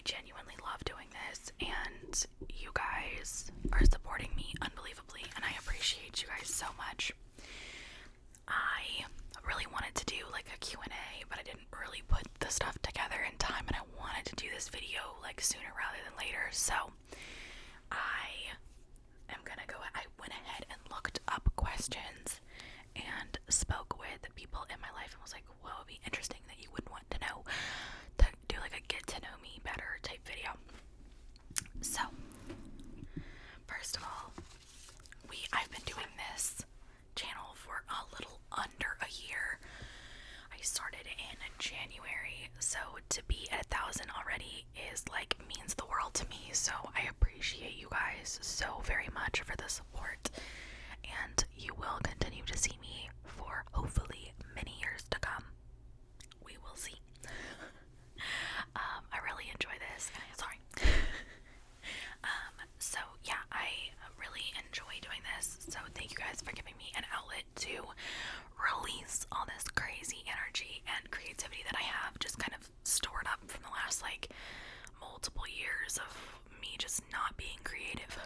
genuinely love doing this, and you guys are supporting me unbelievably, and I appreciate you guys so much. I really wanted to do like a Q&A, but I didn't really put the stuff together in time, and I wanted to do this video like sooner rather than later, so I went ahead and looked up questions and spoke with people in my life and was like, well, it would be interesting that you would want to know, to do like a get to know me better type video. So, first of all, I've been doing this channel for a little under a year. I started in January, so to be at 1,000 already is like means the world to me. So I appreciate you guys so very much for the support, and you will continue to see me for hopefully many years to come. We will see. I really enjoy this. Sorry. So yeah, I really enjoy doing this. So thank you guys for giving me an outlet to release all this crazy energy and creativity that I have just kind of stored up from the last like multiple years of me just not being creative,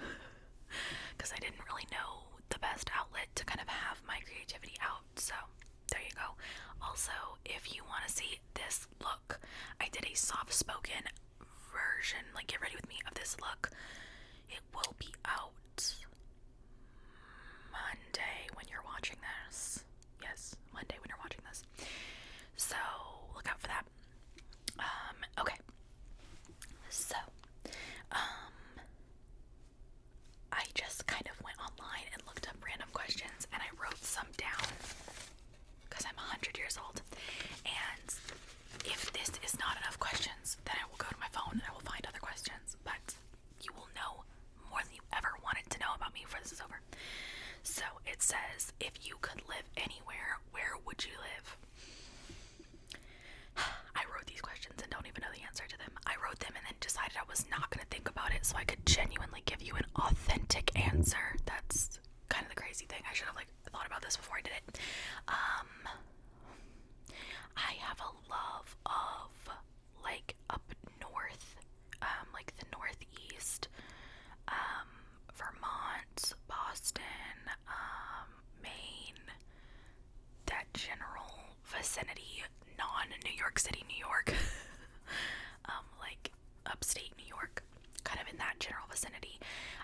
because I didn't really know the best outlet to kind of have my creativity out. So there you go. Also, if you want to see this look, I did a soft-spoken version, like get ready with me, of this look. It will be out Monday when you're watching this. Yes, Monday when you're watching this. So look out for that. Okay. So, I just kind of went online and looked up random questions, and I wrote some down because I'm 100 years old. And if this is not enough questions, then I will go to my phone and I will find other questions. But you will know more than you ever wanted to know about me before this is over. So it says, if you could live anywhere, where would you live? I wrote these questions and don't even know the answer to them. I wrote them and then decided I was not going to think about it so I could genuinely give you an authentic answer. That's kind of the crazy thing. I should have like thought about this before I did it. I have a love of like up north, like the Northeast, Vermont, Boston, Maine, that general vicinity, non-New York City, New York, like upstate New York, kind of in that general vicinity.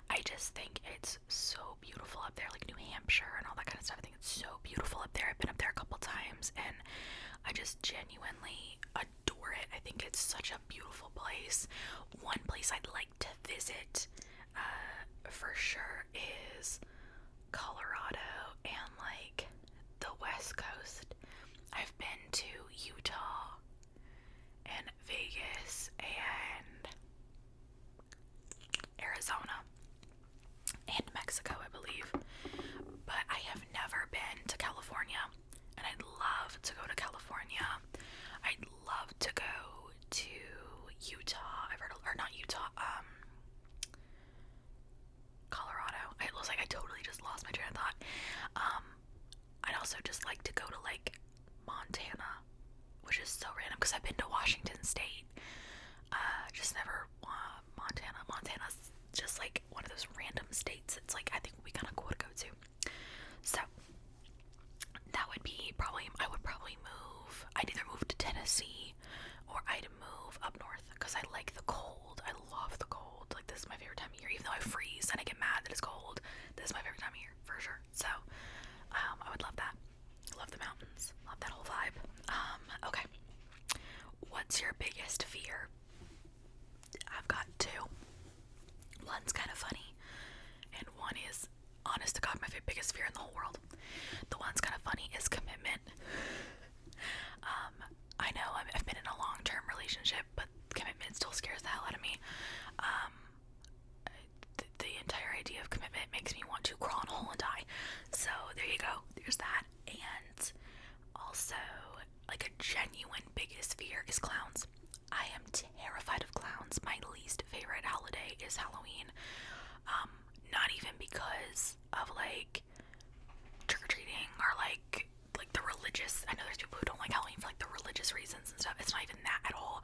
I just think it's so beautiful up there, like New Hampshire and all that kind of stuff. I think it's so beautiful up there. I've been up there a couple times and I just genuinely adore it. I think it's such a beautiful place. One place I'd like to visit for sure is Colorado and like the West Coast. I've been to Utah and Vegas and Arizona and Mexico, I believe, but I have never been to California, and I'd love to go to California. I'd love to go to Utah. I've heard, or not Utah, Colorado. I was like, I totally just lost my train of thought. I'd also just like to go to like Montana, which is so random because I've been to Washington State, just never Montana. Montana's just like one of those random states. It's like I think we kind of cool to go to. So that would be probably, I would probably move. I'd either move to Tennessee or I'd move up north because I like the cold. I love the cold. Like this is my favorite time of year. Even though I freeze and I get mad that it's cold, this is my favorite time of year for sure. So I would love that. Love the mountains. Love that whole vibe. Okay. What's your biggest fear? I've got two. One's kind of funny, and one is, honest to God, my biggest fear in the whole world. The one's kind of funny is commitment. I know I've been in a long-term relationship, but commitment still scares the hell out of me. The entire idea of commitment makes me want to crawl in a hole and die. So there you go. There's that. And also, like a genuine biggest fear is clowns. I am terrified of clowns. My least favorite holiday is Halloween. Not even because of like trick-or-treating or like the religious. I know there's people who don't like Halloween for like the religious reasons and stuff. It's not even that at all.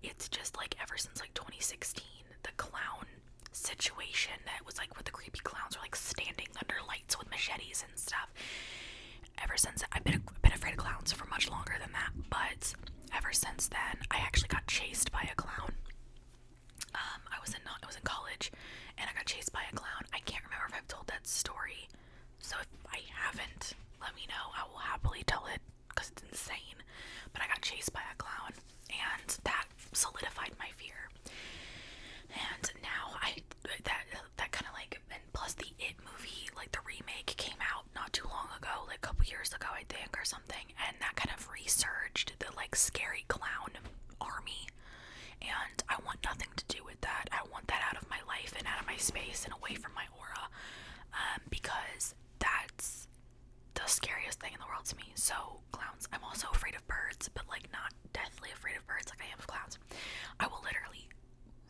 It's just like ever since like 20 or something, and that kind of resurged the like scary clown army. And I want nothing to do with that. I want that out of my life and out of my space and away from my aura, because that's the scariest thing in the world to me. So clowns. I'm also afraid of birds, but like not deathly afraid of birds like I am of clowns. I will literally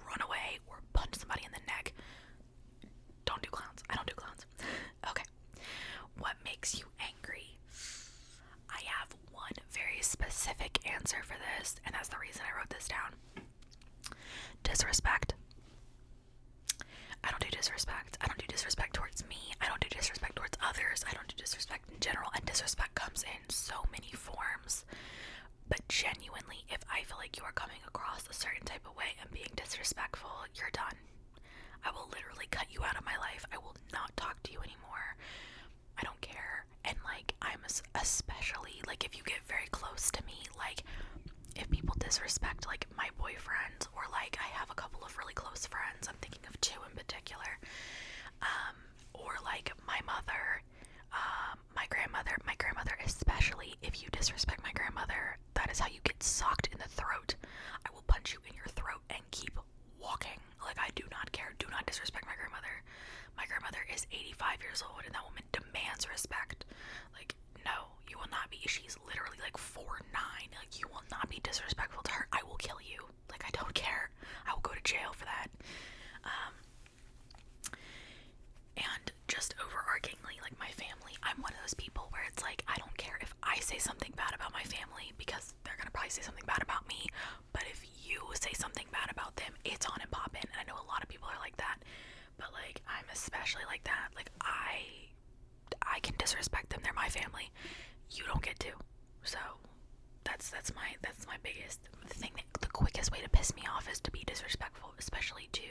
run away or punch somebody in the neck. Don't do clowns. I don't do clowns. Okay. What makes you angry? I have one very specific answer for this, and that's the reason I wrote this down. Disrespect. I don't do disrespect. I don't do disrespect towards me. I don't do disrespect towards others. I don't do disrespect in general, and disrespect comes in so many forms. But genuinely, if I feel like you are coming across a certain type of way and being disrespectful, you're done. I will literally cut you out of my life. I will not talk to you anymore. I don't care. And like, I'm especially like, if you get very close to me, like if people disrespect like my boyfriend, or like I have a couple of really close friends, I'm thinking of two in particular, or like my mother, my grandmother especially. If you disrespect my grandmother, that is how you get socked in the throat. I will punch you in your throat and keep walking. Like, I do not care. Do not disrespect my grandmother. My grandmother is 85 years old, and that woman demands respect. Like, no, you will not be. She's literally like 4'9". Like, you will not be disrespectful to her. I will kill you. Like, I don't care. I will go to jail for that. And just overarchingly, like my family, I'm one of those people where it's like, I don't care if I say something bad about my family, because they're gonna probably say something bad about me. But if you say something bad about them, it's on and poppin'. And I know a lot of people are like that, but like, I'm especially like that. Like, I can disrespect them. They're my family. You don't get to. So that's my biggest thing. The quickest way to piss me off is to be disrespectful, especially to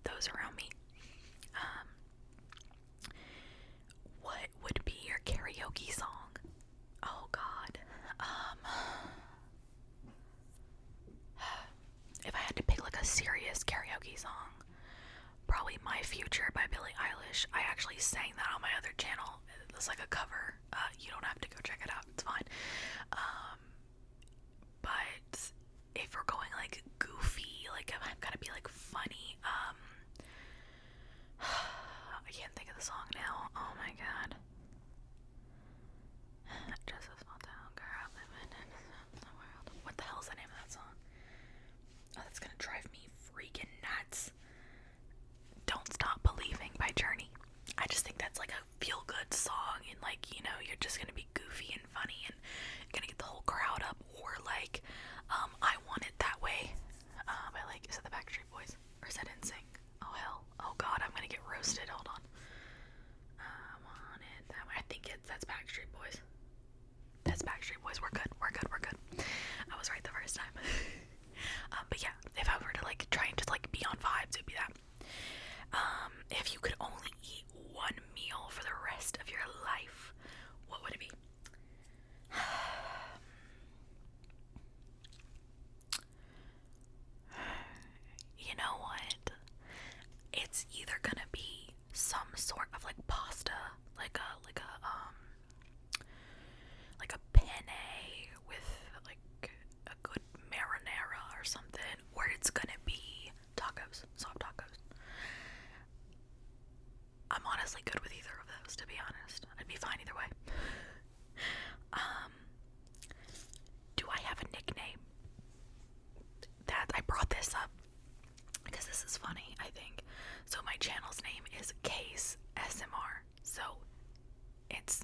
those around me. What would be your karaoke song? Oh God. If I had to pick like a serious karaoke song, probably My Future by Billie Eilish. I actually sang that on my other channel. It's like a cover. You don't have to go check it out. It's fine. But if we're going like goofy, like if I'm gonna be like funny, I can't think of the song now. Oh my God. Just a small town girl living in the world. What the hell is the name of that song? Oh, that's gonna drive me freaking nuts. Don't Stop Believing by Journey. I just think that's like a feel-good song, and like, you know, you're just gonna be goofy and funny and gonna get the whole crowd up. Or like, I Want It That Way by like, is it the Backstreet Boys? Or is that NSYNC? Oh hell. Oh God, I'm gonna get roasted. Hold on. I Want It That Way. I think that's Backstreet Boys. That's Backstreet Boys. We're good. We're good. We're good. I was right the first time. But yeah, if I were to like try and just like be on vibes, it'd be that. If you could only eat one meal for the rest of your life, what would it be? You know what? It's either gonna be some sort of like pasta, like a penne with like a good marinara or something, or it's gonna be tacos, soft tacos. I'm honestly good with either of those, to be honest. I'd be fine either way. Do I have a nickname? That I brought this up because this is funny, I think. So my channel's name is Case SMR. So it's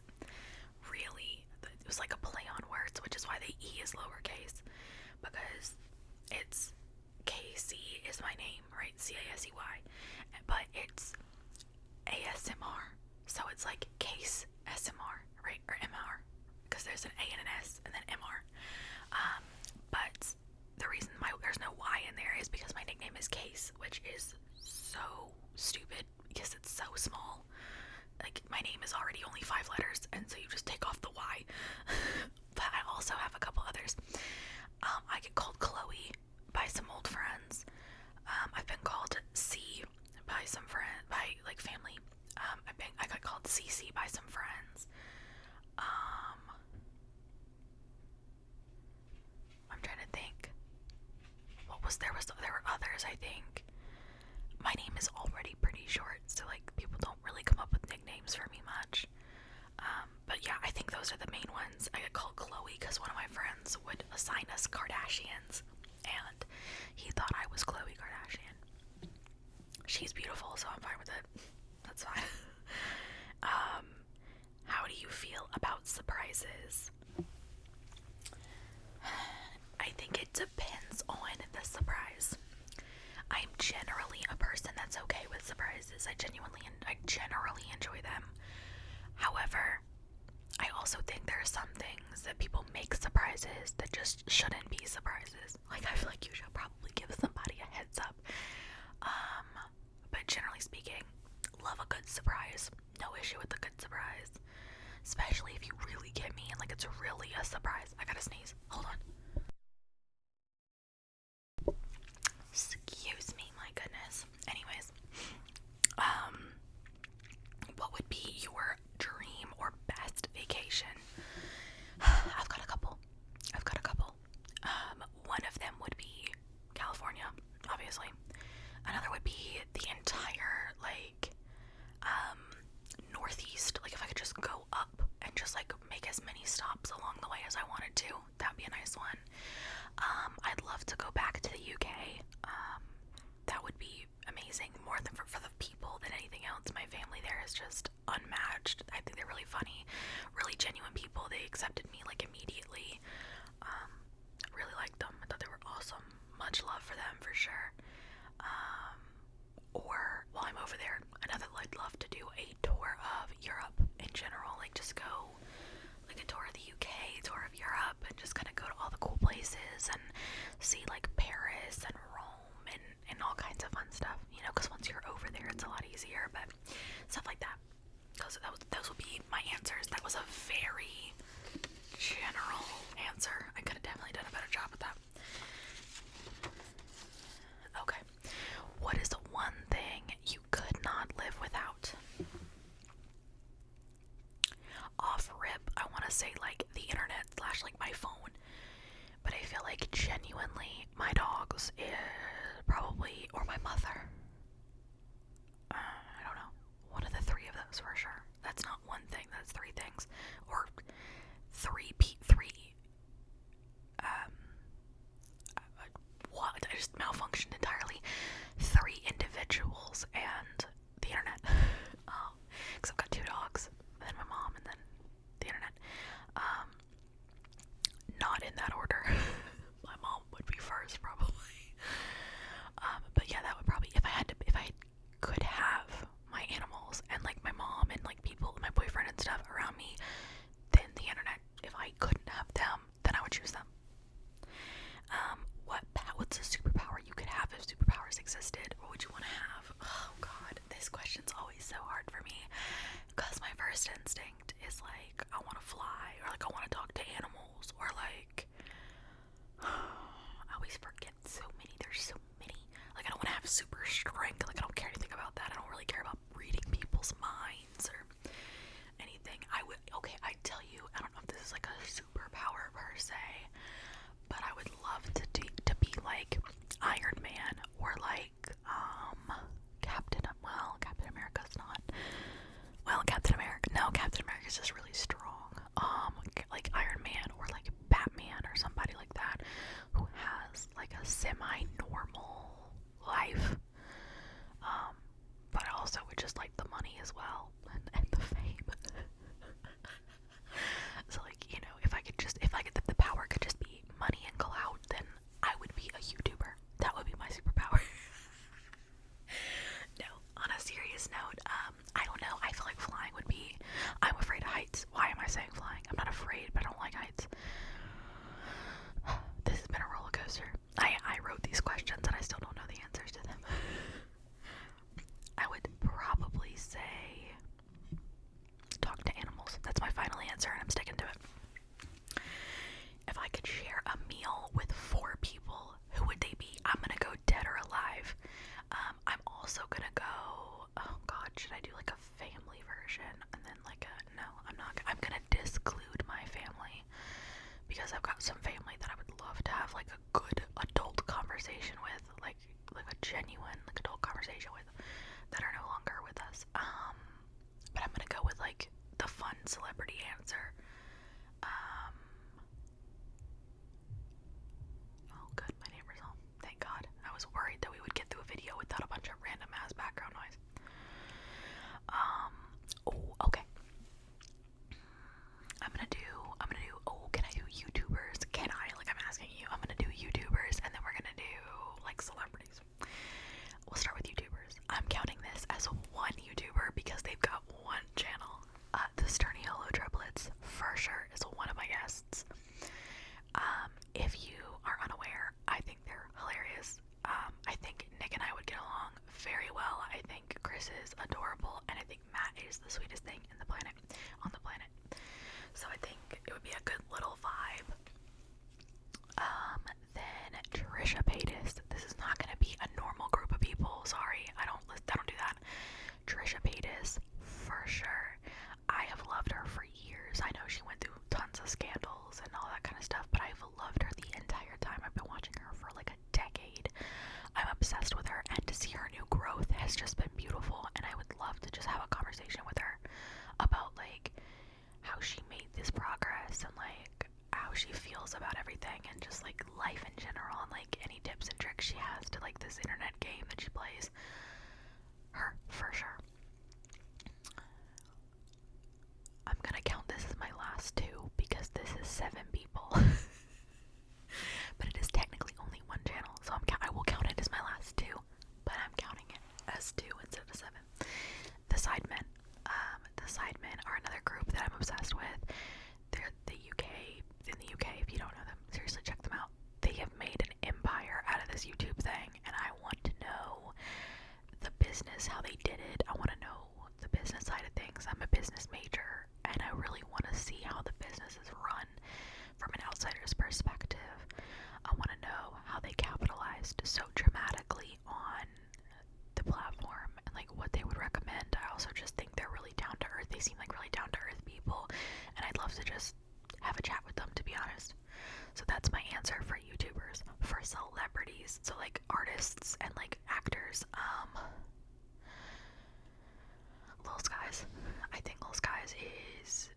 really, it was like a play on words, which is why the E is lowercase, because it's KC is my name, right? CASEY, but it's ASMR, so it's like Case SMR, right? Or MR, because there's an A and an S and then MR. But the reason there's no Y in there is because my nickname is Case, which is so stupid because it's so small. Like, my name is already only 5 letters, and so you just take off the Y. But I also have a couple others. I get called Chloe by some old friends. I've been called C by some friend, by like family. I got called CC by some those are the main ones. I get called Chloe because one of my friends would assign us Kardashians, and he thought I was Chloe Kardashian. She's beautiful, so I'm fine with it. That's fine. How do you feel about surprises? I think it depends on the surprise. I'm generally a person that's okay with surprises. I generally enjoy them. However, I also think there are some things that people make surprises that just shouldn't be surprises. Like, I feel like you should probably give somebody a heads up. But generally speaking, love a good surprise. No issue with a good surprise. Especially if you really get me and like it's really a surprise. I gotta sneeze. Hold on. Excuse me, my goodness. Anyways, what would be your dream or best vacation? I've got a couple. One of them would be California, obviously. Another would be the entire, like, Northeast. Like, if I could just go up and just, like, make as many stops along the way as I wanted to, that'd be a nice one. I'd love to go back to the UK. That would be amazing, more than for the people than anything else. My family there is just unmatched. I think they're really funny, really genuine people. They accepted me, like, immediately. Really liked them. I thought they were awesome. Much love for them, for sure. Or while I'm over there, I'd love to do a tour of Europe in general. Like, just go, like, a tour of the UK, tour of Europe, and just kind of go to all the cool places and see, like, Paris and Rome and all kinds of fun stuff, you know, because once you're over there, it's a lot easier, but stuff like that. Those would be my answers. That was a very general answer. I could have definitely done a better job with that. Okay. What is the one thing you could not live without? Off rip, I want to say, like, the internet / like my phone. But I feel like genuinely my dogs is probably, or my mother. I don't know. One of the three of those for sure. That's not one thing, that's three things. Or three what? I just malfunctioned entirely. 3 individuals and the internet. Because I've got 2 dogs, and then my mom, and then the internet. Not in that order. My mom would be first, probably. But yeah, that would probably, if I could have my animals and like my mom and like people, my boyfriend and stuff around me, then the internet. If I couldn't have them, then I would choose them. What's a superpower you could have if superpowers existed? What would you want to have? Oh god, this question's always so hard for me, because my first instinct is like, I want to fly, or like I want to talk to animals, or like I always forget so many. There's so many. Like, I don't want to have super strength. Like, I don't care anything about that. I don't really care about reading people's minds or anything. I tell you, I don't know if this is like a superpower per se, but I would love to be like Iron Man, or like Captain America's not. Well, Captain America's just really strong. Like Iron Man, or like Batman, or somebody like that who has like a semi-normal life. But also would just like the money as well, and the fame. So, like, you know, if the power could just be money and clout, then I would be a YouTuber. That would be my superpower. No, on a serious note, I don't know. I feel like flying would be. I'm afraid of heights. Why am I saying flying? I'm not afraid, but I don't like heights. This has been a roller coaster. I wrote these questions and I still don't know the answers to them. I would probably say talk to animals. That's my final answer, and I'm sticking to it. If I could share a meal with 4 people, who would they be? I'm gonna go dead or alive. I'm also gonna go, oh god, should I do like a family version? And then like no, I'm not. I'm gonna disclude my family, because I've got some family that I would love to have like a good adult conversation with, like a genuine like adult conversation with, that are no longer with us. But I'm gonna go with like the fun celebrity answer. Chris is adorable, and I think Matt is the sweetest thing on the planet. So I think it would be a good little vibe. Then Trisha Paytas. This is not gonna be a normal group of people. Sorry, I don't do that. Trisha Paytas, for sure. I have loved her for years. I know she went through tons of scandals and all that kind of stuff, but I've loved her the entire time. I've been watching her for like a decade. I'm obsessed with her, and to see her new growth has just been beautiful, and I would love to just have a conversation with her about like how she made this progress and like how she feels about everything and just like life in general, and like any tips and tricks she has to like this internet game that she plays. Her, for sure. I'm gonna count this as my last two because this is 7 people. But it is technically only one channel, so I will count it as my last 2, but I'm counting it as 2 instead of 7. The Sidemen. The Sidemen are another group that I'm obsessed with. They're in the UK, if you don't know them, seriously check them out. They have made an empire out of this YouTube thing, and I want to know the business, how they did it. I want to know the business side of things. I'm a business major, and I really want to see how the business is run from an outsider's perspective. I want to know how they capitalized so dramatically on the platform and like what they would recommend. I also just think they're really down to earth. They seem like really down to earth people, and I'd love to just have a chat with them, to be honest. So that's my answer for YouTubers. For celebrities, so like artists and like actors, Lil Skies. I think Lil Skies is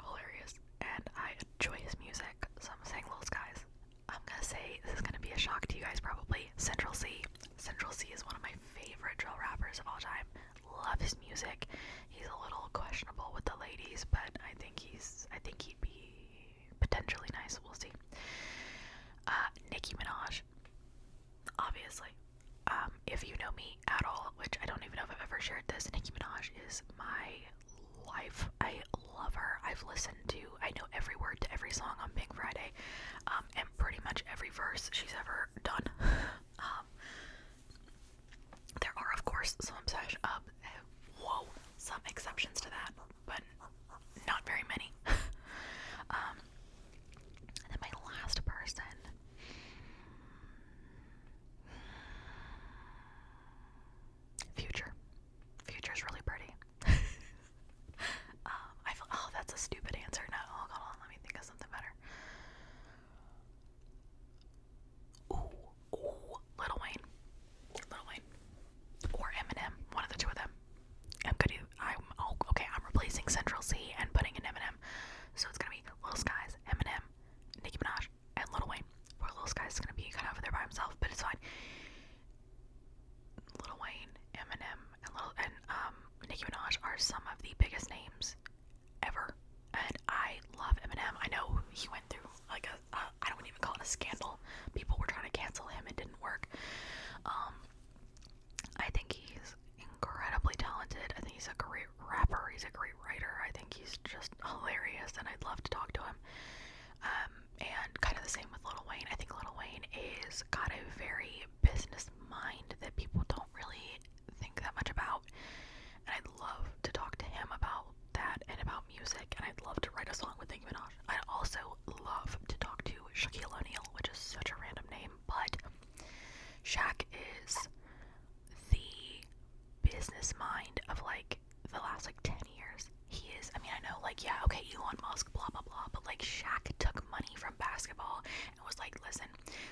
hilarious, and I enjoy his music, so I'm saying Lil Skies. I'm gonna say, this is gonna be a shock to you guys probably, Central C. Central C is one of my favorite drill rappers of all time. Love his music. He's a little questionable with the ladies, but I think he'd be potentially nice. We'll see. Nicki Minaj, obviously. If you know me at all, which I don't even know if I've ever shared this, Nicki Minaj is my life. I love her. I've listened to, I know every word to every song on Pink Friday, and pretty much every verse she's ever done. There are, of course, some exceptions to that, but not very many. And then my last person. Future's really pretty. I feel, oh, that's a stupid answer. No, hold on, let me think of something better. Ooh, Lil Wayne, or Eminem, one of the two of them. I'm replacing Central C and putting in Eminem, so it's gonna be Lil Skies, Eminem, Nicki Minaj, and Lil Wayne. Or Lil Skies is gonna be kind of over there by himself, but it's fine. Lil Wayne, Eminem, and Nicki Minaj are some of the biggest names ever, and I love Eminem. I know he went through like I don't even call it a scandal. People were trying to cancel him, it didn't work. I think he's incredibly talented. I think he's a great rapper. He's a great writer. I think he's just hilarious, and I'd love to talk to him. And kind of the same with Lil Wayne. I think Lil Wayne is got a very business mind that people don't really think that much about, and I'd love to talk to him about that and about music, and I'd love to write a song with Nicki Minaj. I'd also love to talk to Shaquille O'Neal, which is such a random name, but Shaq is the business mind of like the last like 10 years. He is, I mean, I know like, yeah, okay, Elon Musk, blah blah blah, but like Shaq took money from basketball and was like, listen,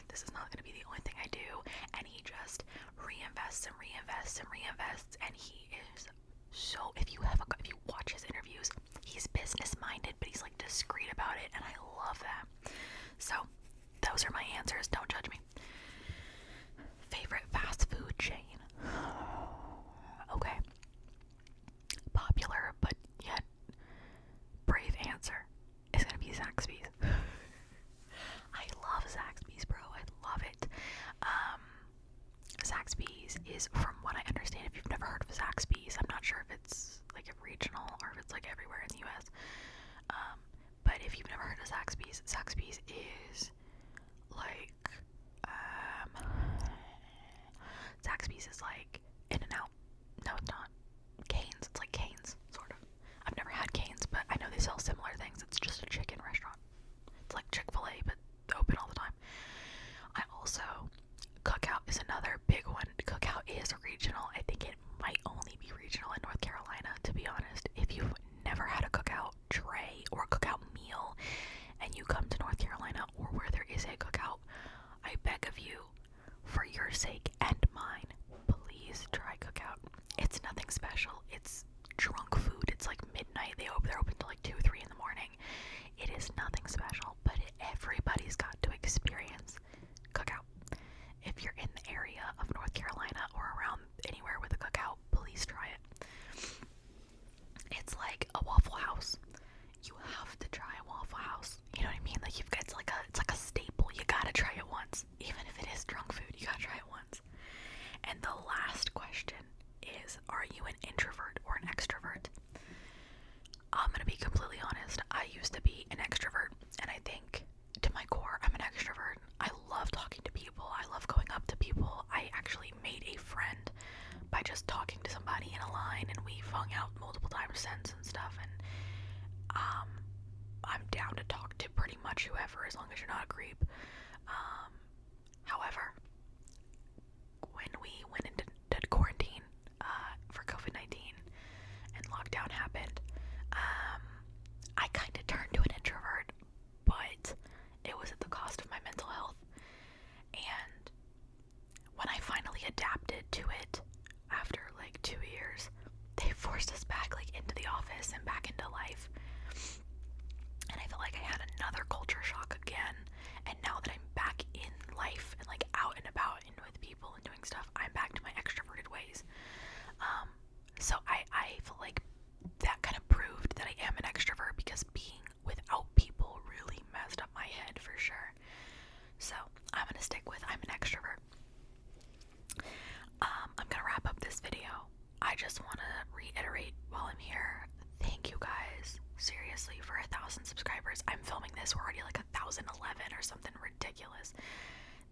this is not gonna be the only thing I do, and he just reinvests and reinvests and reinvests, and he is so, if you watch his interviews, he's business minded, but he's like discreet about it, and I love that. So those are my answers, don't judge me. Favorite fast food chain. Okay. Popular, but yet brave answer is gonna be Zaxby's. I love Zaxby's, bro. I love it. Zaxby's is, from what I understand, if you've never heard of Zaxby's, I'm not sure if it's like a regional or if it's like everywhere in the US. But if you've never heard of Zaxby's, Zaxby's is like, Zaxby's is like In-N-Out. No, it's not. special, but everybody's got to experience cookout. If you're in the area of North Carolina or around anywhere with a cookout, please try it. It's like a Waffle House. You have to try a Waffle House. You know what I mean? Like it's like a staple. You gotta try it once. Even if it is drunk food, you gotta try it once. And the last question is, are you an introvert or an extrovert? I'm gonna be completely honest. I used to be an extrovert, and I think to my core, I'm an extrovert. I love talking to people. I love going up to people. I actually made a friend by just talking to somebody in a line, and we've hung out multiple times since and stuff. And I'm down to talk to pretty much whoever, as long as you're not a creep. However, when we went into quarantine for COVID-19 and lockdown happened, I kind of turned to an introvert, but it was at the cost of my mental health. And when I finally adapted to it after like 2 years, they forced us back like into the office and back into life. And I felt like I had another culture shock again. And now that I'm back in life and like out and about and with people and doing stuff, I'm back to my extroverted ways. So I feel like that kind of proved that I am an extrovert, because being without people really messed up my head for sure. So I'm gonna stick with I'm an extrovert. I'm gonna wrap up this video. I just want to reiterate while I'm here, thank you guys, seriously, for 1,000 subscribers. I'm filming this, we're already like 1,011 or something ridiculous.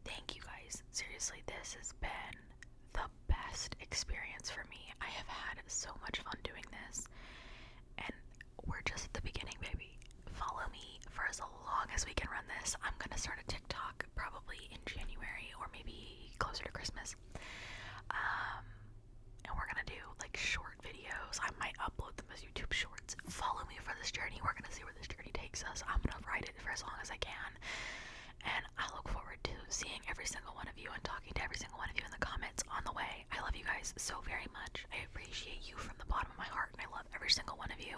Thank you guys, seriously, this has been the best experience for me. I have had so much fun doing this, and we're just at the beginning, baby. Follow me for as long as we can run this. I'm gonna start a TikTok probably in January or maybe closer to Christmas. And we're gonna do like short videos. I might upload them as YouTube shorts. Follow me for this journey. We're gonna see where this journey takes us. I'm gonna ride it for as long as I can. And I look forward to seeing every single one of you and talking to every single one of you in the comments on the way. I love you guys so very much. I appreciate you from the bottom of my heart, and I love every single one of you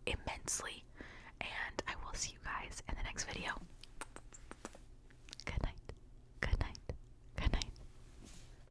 immensely.